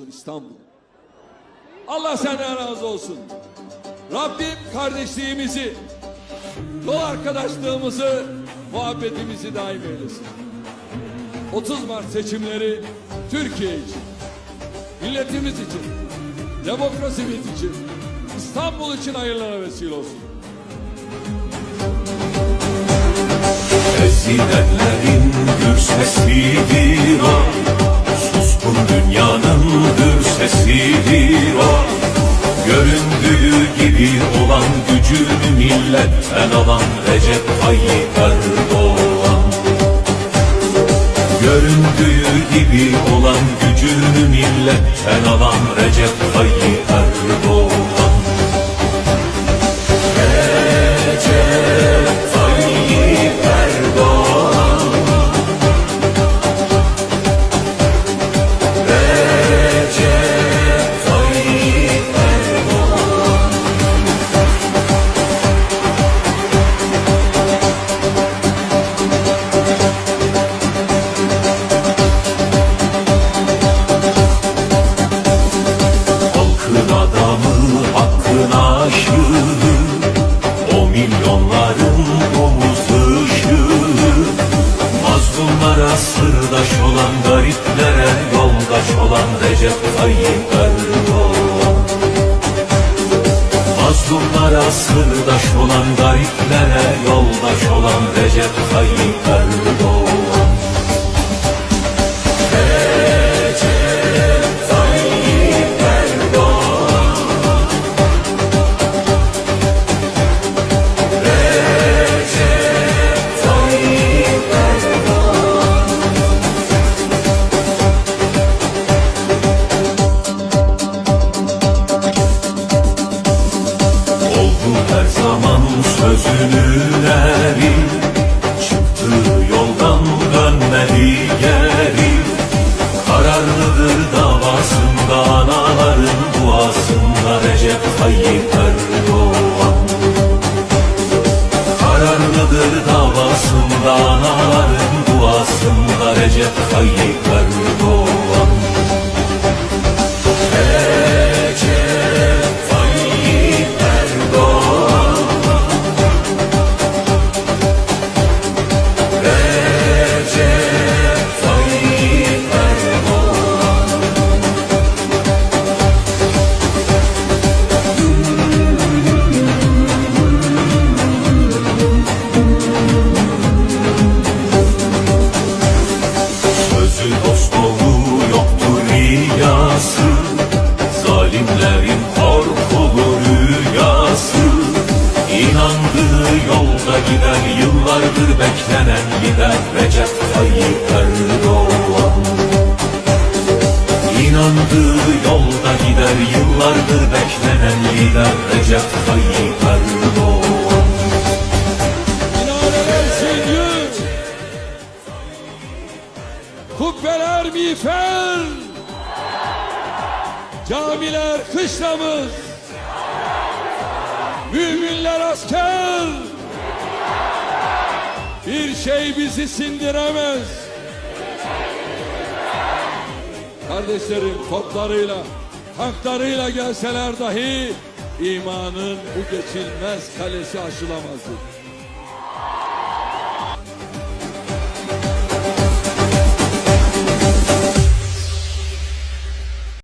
İstanbul. Allah senden razı olsun. Rabbim kardeşliğimizi, yol arkadaşlığımızı, muhabbetimizi daim eylesin. 30 Mart seçimleri Türkiye için, milletimiz için, demokrasimiz için, İstanbul için hayırlara vesile olsun. Ezilenlerin gür sesidir o, suskun dünyanın gür sesidir o. Göründüğü gibi olan gücünü milletten alan Recep Tayyip Erdoğan. Göründüğü gibi olan gücünü milletten alan Recep Tayyip Erdoğan. O milyonların omuz ışığı, mazlumlara sırdaş olan, gariplere yoldaş olan Recep Tayyip Erdoğan. Mazlumlara sırdaş olan, gariplere yoldaş olan Recep Tayyip Erdoğan. Her zaman sözünün eri, çıktığı yoldan dönmedi geri. Kararlıdır davasında, anaların duasında Recep Tayyip Erdoğan. Kararlıdır davasında, anaların duasında Recep Tayyip Erdoğan. Zalimlerin korkulu rüyası, İnandığı yolda gider, yıllardır beklenen lider Recep Tayyip Erdoğan. İnandığı yolda gider, yıllardır beklenen lider Recep Tayyip Erdoğan. Minareler zincir, kubbeler miğfer, camiler kışlamız, müminler asker. Bir şey bizi sindiremez. Kardeşlerim toplarıyla, tanklarıyla gelseler dahi imanın bu geçilmez kalesi aşılamazdı.